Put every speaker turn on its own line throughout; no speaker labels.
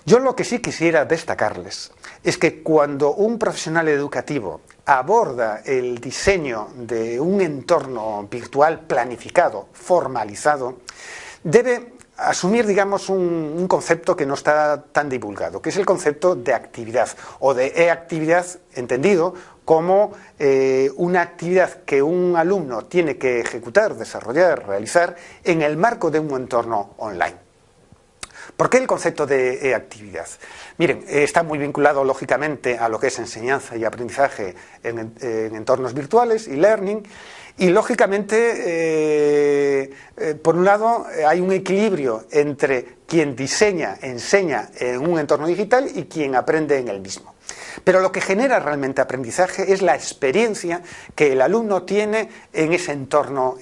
Yo lo que sí quisiera destacarles es que cuando un profesional educativo aborda el diseño de un entorno virtual planificado, formalizado, debe asumir, digamos, un concepto que no está tan divulgado, que es el concepto de actividad o de e-actividad, entendido como una actividad que un alumno tiene que ejecutar, desarrollar, realizar en el marco de un entorno online. ¿Por qué el concepto de e-actividad? Miren, está muy vinculado lógicamente a lo que es enseñanza y aprendizaje en entornos virtuales y learning, y lógicamente, por un lado, hay un equilibrio entre quien diseña, enseña en un entorno digital y quien aprende en el mismo. Pero lo que genera realmente aprendizaje es la experiencia que el alumno tiene en ese entorno.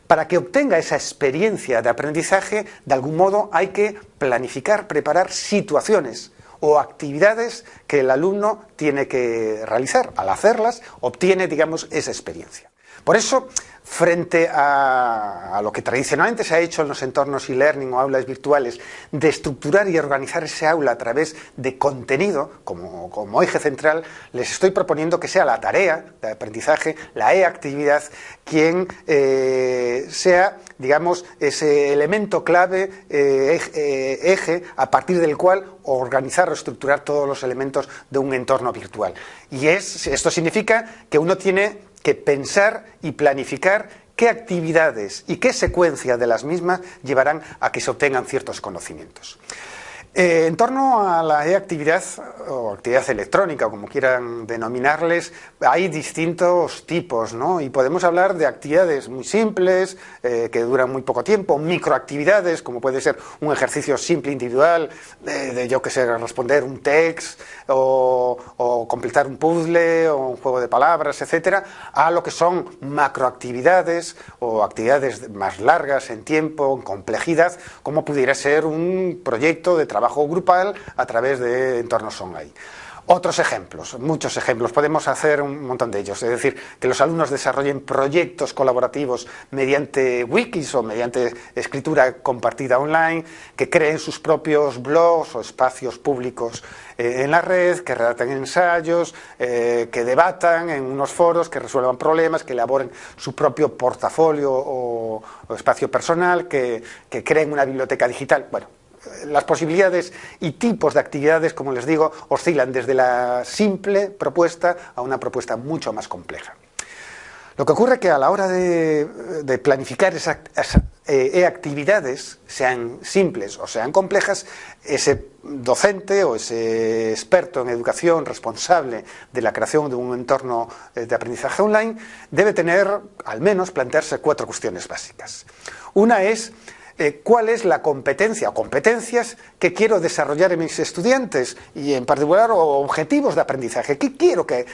Para que obtenga esa experiencia de aprendizaje, de algún modo hay que planificar, preparar situaciones o actividades que el alumno tiene que realizar. Al hacerlas, obtiene, digamos, esa experiencia. Por eso, frente a lo que tradicionalmente se ha hecho en los entornos e-learning o aulas virtuales, de estructurar y organizar ese aula a través de contenido como eje central, les estoy proponiendo que sea la tarea de aprendizaje, la e-actividad, quien sea, digamos, ese elemento clave, eje, a partir del cual organizar o estructurar todos los elementos de un entorno virtual. Y esto significa que uno tiene que pensar y planificar qué actividades y qué secuencia de las mismas llevarán a que se obtengan ciertos conocimientos. En torno a la e-actividad o actividad electrónica, como quieran denominarles, hay distintos tipos, ¿no? Y podemos hablar de actividades muy simples, que duran muy poco tiempo, microactividades, como puede ser un ejercicio simple individual, yo que sé, responder un text o completar un puzzle o un juego de palabras, etcétera, a lo que son macroactividades o actividades más largas en tiempo, en complejidad, como pudiera ser un proyecto de trabajo grupal a través de entornos online. Otros ejemplos, muchos ejemplos, podemos hacer un montón de ellos, es decir, que los alumnos desarrollen proyectos colaborativos mediante wikis o mediante escritura compartida online, que creen sus propios blogs o espacios públicos en la red, que redacten ensayos, que debatan en unos foros, que resuelvan problemas, que elaboren su propio portafolio o espacio personal, que creen una biblioteca digital. Bueno, las posibilidades y tipos de actividades, como les digo, oscilan desde la simple propuesta a una propuesta mucho más compleja. Lo que ocurre es que a la hora de planificar esas actividades, sean simples o sean complejas, ese docente o ese experto en educación responsable de la creación de un entorno de aprendizaje online debe tener, al menos, plantearse 4 cuestiones básicas. Una es cuál es la competencia o competencias que quiero desarrollar en mis estudiantes y en particular objetivos de aprendizaje, qué quiero que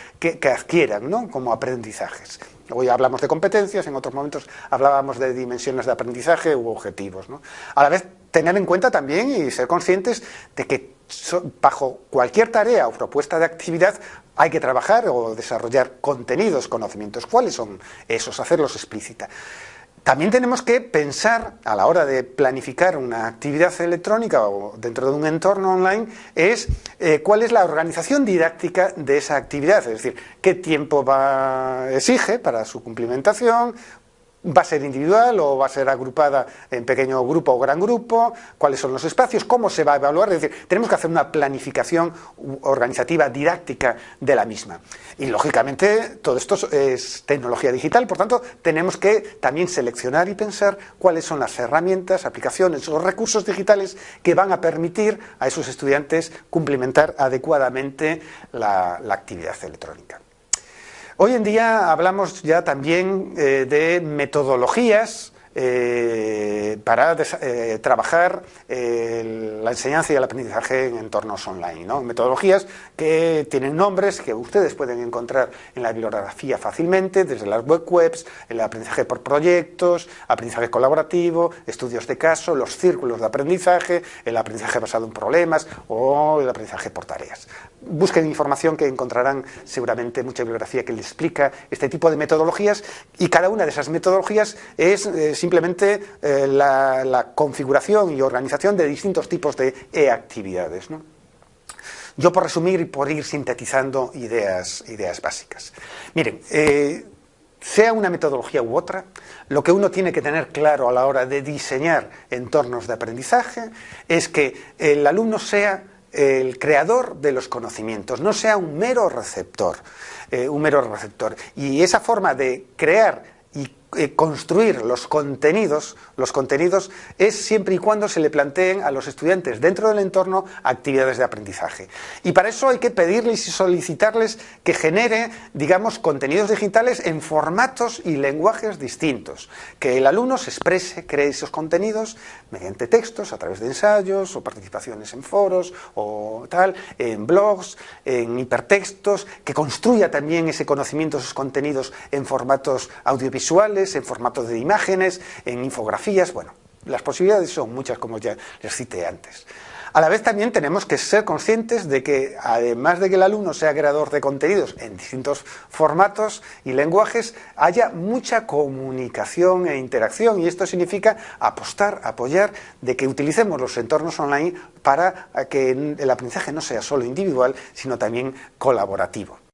adquieran, ¿no?, como aprendizajes. Hoy hablamos de competencias, en otros momentos hablábamos de dimensiones de aprendizaje u objetivos, ¿no? A la vez, tener en cuenta también y ser conscientes de que bajo cualquier tarea o propuesta de actividad hay que trabajar o desarrollar contenidos, conocimientos. ¿Cuáles son esos? Hacerlos explícita. También tenemos que pensar, a la hora de planificar una actividad electrónica o dentro de un entorno online, es cuál es la organización didáctica de esa actividad, es decir, qué tiempo exige para su cumplimentación, ¿va a ser individual o va a ser agrupada en pequeño grupo o gran grupo? ¿Cuáles son los espacios? ¿Cómo se va a evaluar? Es decir, tenemos que hacer una planificación organizativa didáctica de la misma. Y, lógicamente, todo esto es tecnología digital, por tanto, tenemos que también seleccionar y pensar cuáles son las herramientas, aplicaciones o recursos digitales que van a permitir a esos estudiantes cumplimentar adecuadamente la actividad electrónica. Hoy en día hablamos ya también de metodologías para trabajar la enseñanza y el aprendizaje en entornos online, ¿no? Metodologías que tienen nombres que ustedes pueden encontrar en la bibliografía fácilmente, desde las webs, el aprendizaje por proyectos, aprendizaje colaborativo, estudios de caso, los círculos de aprendizaje, el aprendizaje basado en problemas o el aprendizaje por tareas. busquen información, que encontrarán seguramente mucha bibliografía que les explica este tipo de metodologías, y cada una de esas metodologías es simplemente la configuración y organización de distintos tipos de actividades, ¿no? Yo, por resumir y por ir sintetizando ideas básicas. Miren, sea una metodología u otra, lo que uno tiene que tener claro a la hora de diseñar entornos de aprendizaje es que el alumno sea el creador de los conocimientos, no sea un mero receptor. Y esa forma de crear y construir los contenidos es siempre y cuando se le planteen a los estudiantes dentro del entorno actividades de aprendizaje. Y para eso hay que pedirles y solicitarles que genere, digamos, contenidos digitales en formatos y lenguajes distintos. Que el alumno se exprese, cree esos contenidos mediante textos, a través de ensayos o participaciones en foros o tal, en blogs, en hipertextos, que construya también ese conocimiento, esos contenidos en formatos audiovisuales, en formatos de imágenes, en infografías. Bueno, las posibilidades son muchas, como ya les cité antes. A la vez también tenemos que ser conscientes de que, además de que el alumno sea creador de contenidos en distintos formatos y lenguajes, haya mucha comunicación e interacción, y esto significa apostar, apoyar, de que utilicemos los entornos online para que el aprendizaje no sea solo individual, sino también colaborativo.